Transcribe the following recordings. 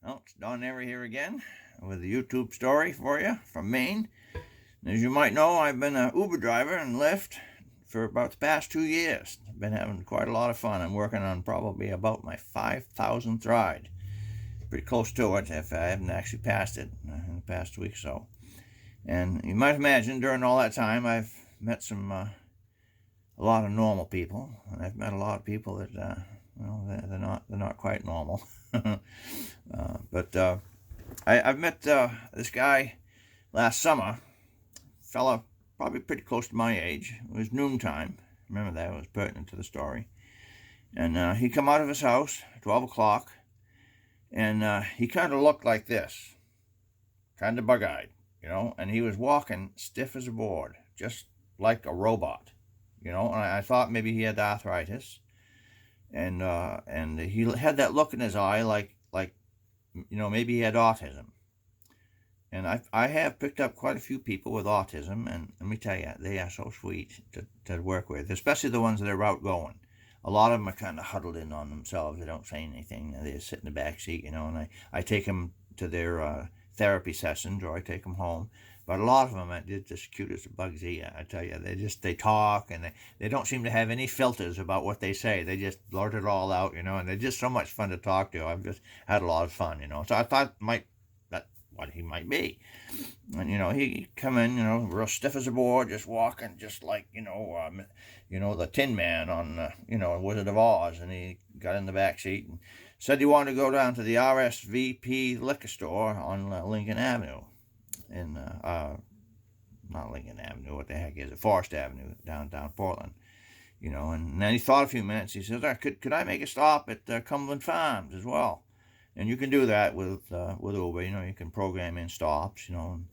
Well, it's Don Airy here again with a YouTube story for you from Maine. And as you might know, I've been an Uber driver and Lyft for about the past 2 years. I've been having quite a lot of fun. I'm working on probably about my 5,000th ride. Pretty close to it if I haven't actually passed it in the past week or so. And you might imagine during all that time I've met a lot of normal people, and I've met a lot of people that they're not quite normal. But I've met this guy last summer, fella probably pretty close to my age. It was noontime. Remember that, it was pertinent to the story. And he come out of his house, 12 o'clock, and he kind of looked like this, kind of bug-eyed, and he was walking stiff as a board, just like a robot, and I thought maybe he had arthritis, and he had that look in his eye like maybe he had autism. And I have picked up quite a few people with autism, and let me tell you, they are so sweet to work with, especially the ones that are outgoing. A lot of them are kind of huddled in on themselves. They don't say anything. They just sit in the back seat, and I take them to their therapy sessions, or I take them home. But a lot of them are just cute as a bug's ear. I tell you, they talk, and they don't seem to have any filters about what they say. They just blurt it all out, and they're just so much fun to talk to. I've just had a lot of fun, So I thought that's what he might be. And he come in, real stiff as a board, just walking, just like the Tin Man on Wizard of Oz. And he got in the back seat and said he wanted to go down to the RSVP liquor store on Lincoln Avenue. Not Lincoln Avenue, what the heck is it? Forest Avenue, downtown Portland. And then he thought a few minutes. He says, could I make a stop at Cumberland Farms as well? And you can do that with Uber. You can program in stops. And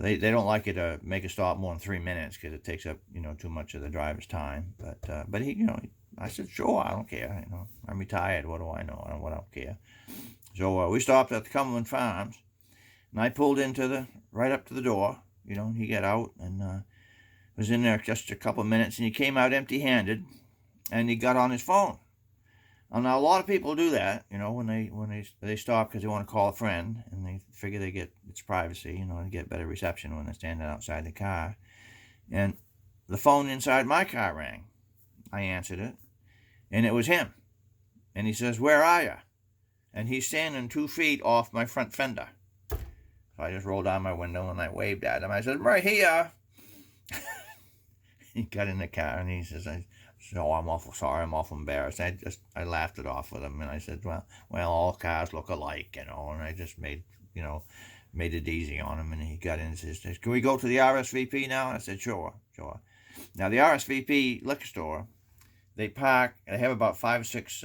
they don't like you to make a stop more than 3 minutes because it takes up too much of the driver's time. But he I said, sure, I don't care. I'm retired. What do I know? I don't care. So we stopped at the Cumberland Farms, and I pulled right up to the door. He got out and was in there just a couple of minutes, and he came out empty-handed, and he got on his phone. Now, a lot of people do that, when they stop because they want to call a friend, and they figure it's privacy, they get better reception when they're standing outside the car. And the phone inside my car rang. I answered it, and it was him. And he says, "Where are you?" And he's standing 2 feet off my front fender. So I just rolled down my window and I waved at him. I said, "Right here." He got in the car and he says, "Oh, I'm awful sorry. I'm awful embarrassed." I laughed it off with him, and I said, well, all cars look alike, And I just made it easy on him. And he got in and says, "Can we go to the RSVP now?" And I said, sure. Now, the RSVP liquor store, they have about 5 or 6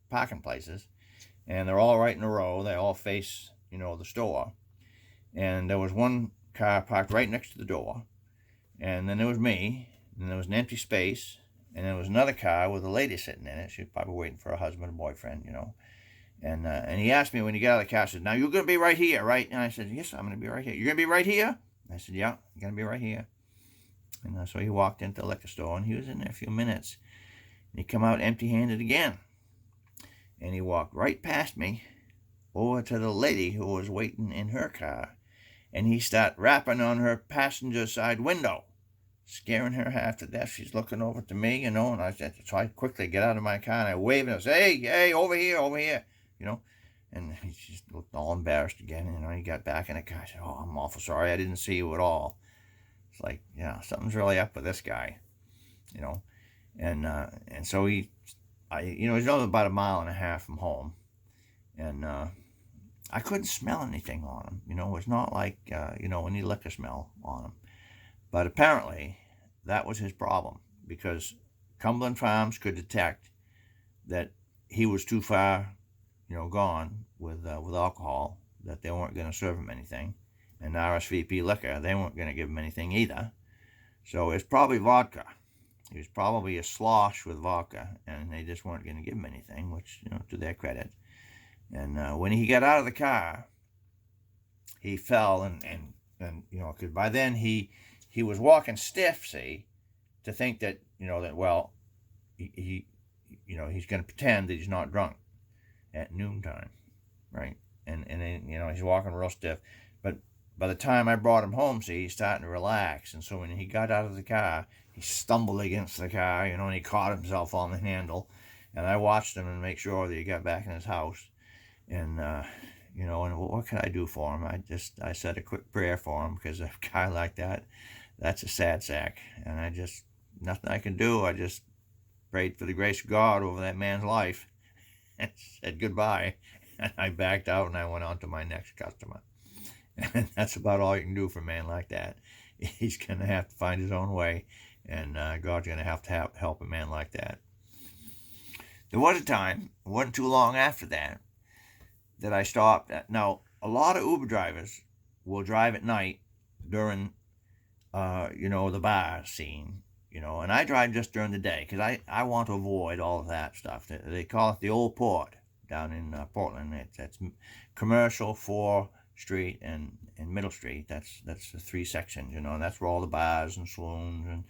parking places, and they're all right in a row. They all face, the store. And there was one car parked right next to the door. And then there was me, and there was an empty space, and there was another car with a lady sitting in it. She was probably waiting for her husband or boyfriend, And he asked me when he got out of the car, I said, "Now you're going to be right here, right?" And I said, "Yes, I'm going to be right here." "You're going to be right here?" I said, "Yeah, I'm going to be right here." And so he walked into the liquor store, and he was in there a few minutes. And he come out empty-handed again. And he walked right past me over to the lady who was waiting in her car. And he started rapping on her passenger side window, scaring her half to death. She's looking over to me, and I said, so I quickly get out of my car and I waved and I said, hey, over here, And he just looked all embarrassed again. He got back in the car. I said, "Oh, I'm awful sorry. I didn't see you at all." It's like, something's really up with this guy, And so he's only about 1.5 miles from home, and I couldn't smell anything on him. It was not like any liquor smell on him. But apparently, that was his problem, because Cumberland Farms could detect that he was too far, gone with alcohol, that they weren't going to serve him anything. And RSVP liquor, they weren't going to give him anything either. So it's probably vodka. He was probably a slosh with vodka, and they just weren't going to give him anything, which, to their credit. And when he got out of the car, he fell, and because by then he was walking stiff, see, to think that, he's going to pretend that he's not drunk at noontime. right? And then, he's walking real stiff. But by the time I brought him home, see, he's starting to relax. And so when he got out of the car, he stumbled against the car, and he caught himself on the handle. And I watched him and make sure that he got back in his house. And, and what could I do for him? I said a quick prayer for him, because a guy like that, that's a sad sack. And nothing I can do. I just prayed for the grace of God over that man's life and said goodbye. And I backed out and I went on to my next customer. And that's about all you can do for a man like that. He's going to have to find his own way, and God's going to have help a man like that. There was a time, it wasn't too long after that I stopped. Now, a lot of Uber drivers will drive at night during, the bar scene, and I drive just during the day because I want to avoid all of that stuff. They call it the Old Port down in Portland. That's Commercial, 4th Street, and Middle Street. That's the 3 sections, and that's where all the bars and saloons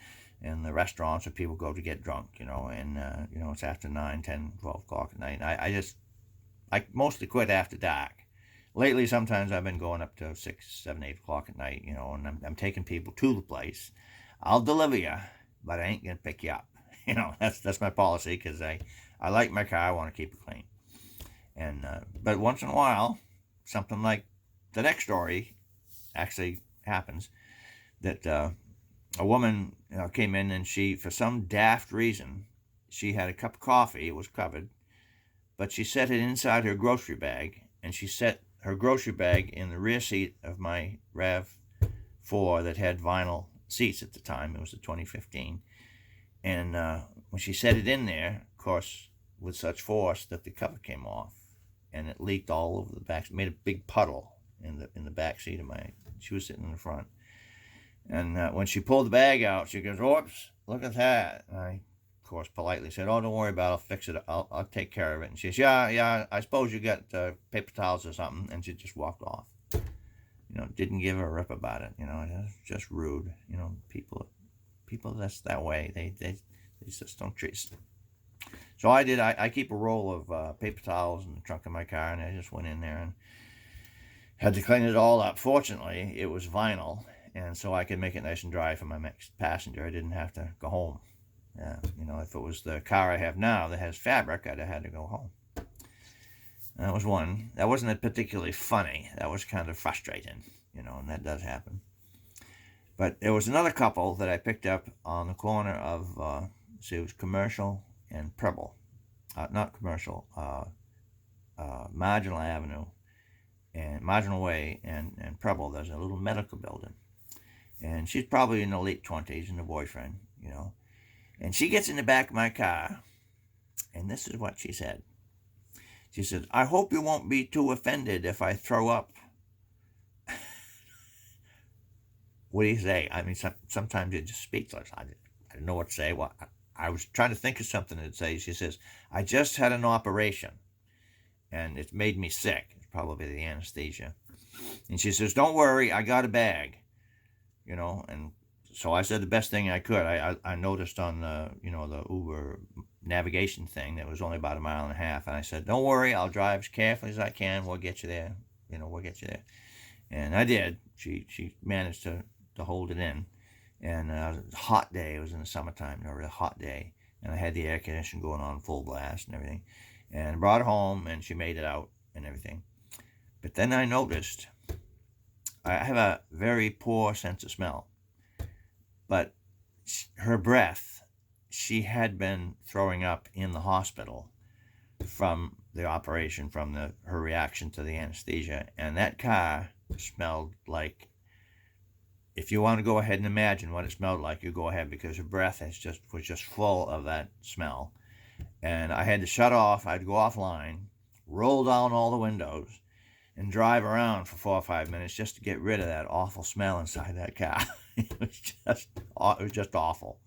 and the restaurants where people go to get drunk, and it's after 9, 10, 12 o'clock at night. I mostly quit after dark. Lately, sometimes I've been going up to 6, 7, 8 o'clock at night, and I'm taking people to the place. I'll deliver you, but I ain't going to pick you up. That's my policy, because I like my car. I want to keep it clean. And but once in a while, something like the next story actually happens, that a woman came in, and she, for some daft reason, she had a cup of coffee. It was covered, but she set it inside her grocery bag, and she set her grocery bag in the rear seat of my RAV4 that had vinyl seats at the time. It was a 2015. And when she set it in there, of course, with such force that the cover came off, and it leaked all over the back. It made a big puddle in the back seat of she was sitting in the front. And when she pulled the bag out, she goes, "Oops, look at that." And I, of course, politely said, "Oh, don't worry about it. I'll fix it. I'll take care of it." And she says, "Yeah, I suppose you got paper towels or something." And she just walked off. Didn't give a rip about it. It was just rude. People that's that way. They just don't treat. So I did. I keep a roll of paper towels in the trunk of my car, and I just went in there and had to clean it all up. Fortunately, it was vinyl, and so I could make it nice and dry for my next passenger. I didn't have to go home. If it was the car I have now that has fabric, I'd have had to go home. That was one. That wasn't particularly funny. That was kind of frustrating, and that does happen. But there was another couple that I picked up on the corner of, it was Commercial and Preble. Not Commercial, Marginal Avenue and Marginal Way and Preble. There's a little medical building. And she's probably in the late 20s, and the boyfriend, And she gets in the back of my car, and this is what she said. She said, "I hope you won't be too offended if I throw up." What do you say? I mean, sometimes it just speechless. I didn't know what to say. Well, I was trying to think of something to say. She says, "I just had an operation, and it's made me sick." It's probably the anesthesia. And she says, "Don't worry, I got a bag." And so I said the best thing I could. I noticed on the Uber navigation thing that was only about 1.5 miles. And I said, "Don't worry, I'll drive as carefully as I can. We'll get you there. We'll get you there." And I did. She managed to hold it in. And it was a hot day. It was in the summertime, a really hot day. And I had the air conditioning going on full blast and everything. And I brought her home, and she made it out and everything. But then I noticed I have a very poor sense of smell. But her breath, she had been throwing up in the hospital from the operation, from her reaction to the anesthesia. And that car smelled like, if you want to go ahead and imagine what it smelled like, you go ahead, because her breath was just full of that smell. And I had to shut off. I'd go offline, roll down all the windows, and drive around for 4 or 5 minutes just to get rid of that awful smell inside that car. It was just awful,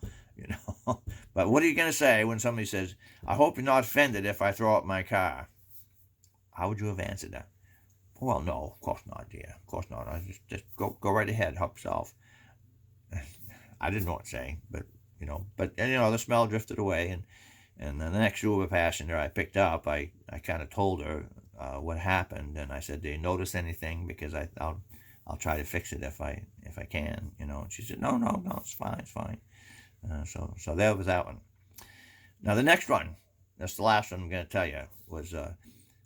But what are you going to say when somebody says, "I hope you're not offended if I throw up my car"? How would you have answered that? "Well, no, of course not, dear. Of course not. I just go right ahead, help yourself." I didn't know what to say, but the smell drifted away, and then the next Uber passenger I picked up, I kind of told her what happened, and I said, "Do you notice anything? Because I'll try to fix it if I can, you know." And she said, "No, no, no, it's fine, it's fine." So that was that one. Now the next one, that's the last one I'm going to tell you, was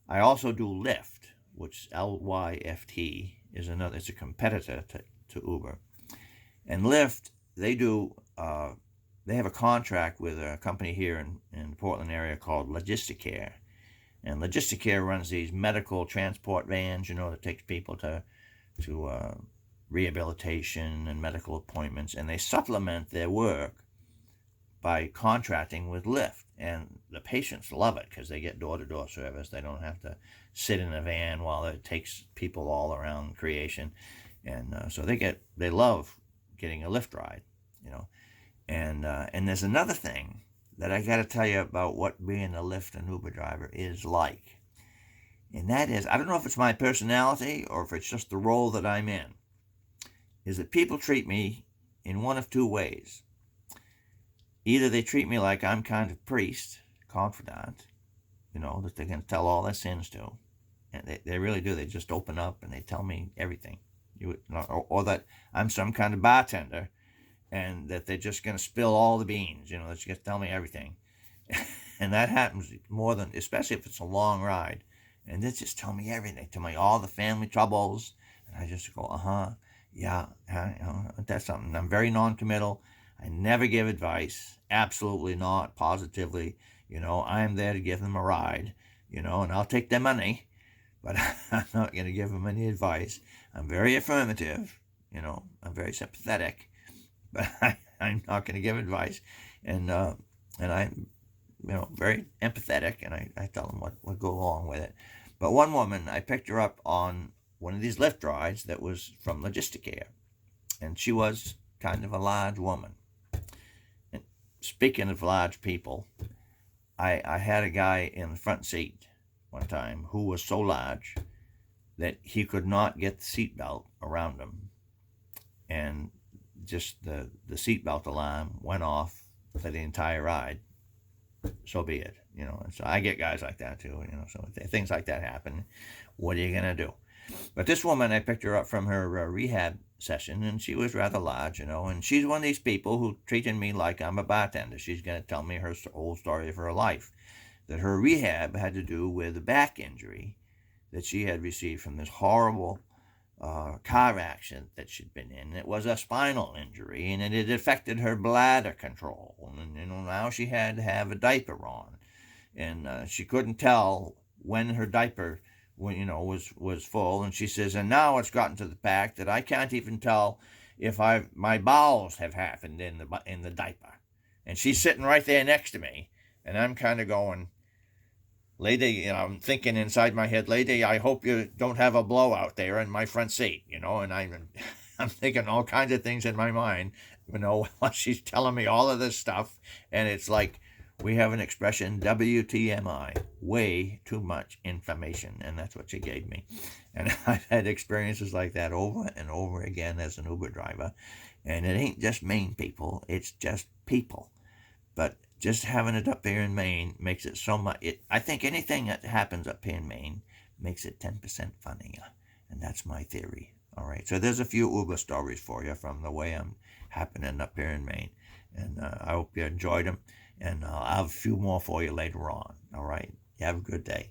I also do Lyft, which Lyft is another. It's a competitor to Uber, and Lyft they have a contract with a company here in the Portland area called Logisticare. And Logisticare runs these medical transport vans, you know, that takes people to rehabilitation and medical appointments. And they supplement their work by contracting with Lyft. And the patients love it because they get door-to-door service. They don't have to sit in a van while it takes people all around creation. And so they love getting a Lyft ride, you know. And there's another thing that I got to tell you about what being a Lyft and Uber driver is like. And that is, I don't know if it's my personality or if it's just the role that I'm in, is that people treat me in one of two ways. Either they treat me like I'm kind of priest, confidant, you know, that they're going to tell all their sins to. And they really do. They just open up and they tell me everything. Or that I'm some kind of bartender and that they're just going to spill all the beans, you know, they're just going to tell me everything. And that happens more than, especially if it's a long ride. And they just tell me everything. They tell me all the family troubles. And I just go, yeah, you know, that's something. I'm very non-committal. I never give advice. Absolutely not. Positively. You know, I'm there to give them a ride, you know, and I'll take their money, but I'm not going to give them any advice. I'm very affirmative, you know, I'm very sympathetic, but I'm not going to give advice. And I'm, you know, very empathetic, and I tell them what would go along with it. But one woman, I picked her up on one of these Lyft rides that was from Logisticare, and she was kind of a large woman. And speaking of large people, I had a guy in the front seat one time who was so large that he could not get the seatbelt around him, and just the seatbelt alarm went off for the entire ride. So be it, you know. And so I get guys like that too, you know. So things like that happen. What are you gonna do? But this woman, I picked her up from her rehab session, and she was rather large, you know. And she's one of these people who treated me like I'm a bartender. She's gonna tell me her whole story of her life, that her rehab had to do with a back injury that she had received from this horrible car accident that she'd been in. It was a spinal injury, and it had affected her bladder control. And, you know, now she had to have a diaper on, and she couldn't tell when her diaper, you know, was full. And she says, and now it's gotten to the fact that I can't even tell if my bowels have happened in the diaper. And she's sitting right there next to me, and I'm kind of going, lady, you know, I'm thinking inside my head, lady, I hope you don't have a blowout there in my front seat, you know. And I'm thinking all kinds of things in my mind, you know, while she's telling me all of this stuff. And it's like, we have an expression, WTMI, way too much information. And that's what she gave me. And I've had experiences like that over and over again as an Uber driver. And it ain't just Maine people, it's just people. But just having it up here in Maine makes it so much. I think anything that happens up here in Maine makes it 10% funnier. And that's my theory. All right. So there's a few Uber stories for you from the way I'm happening up here in Maine. And I hope you enjoyed them. And I'll have a few more for you later on. All right. You have a good day.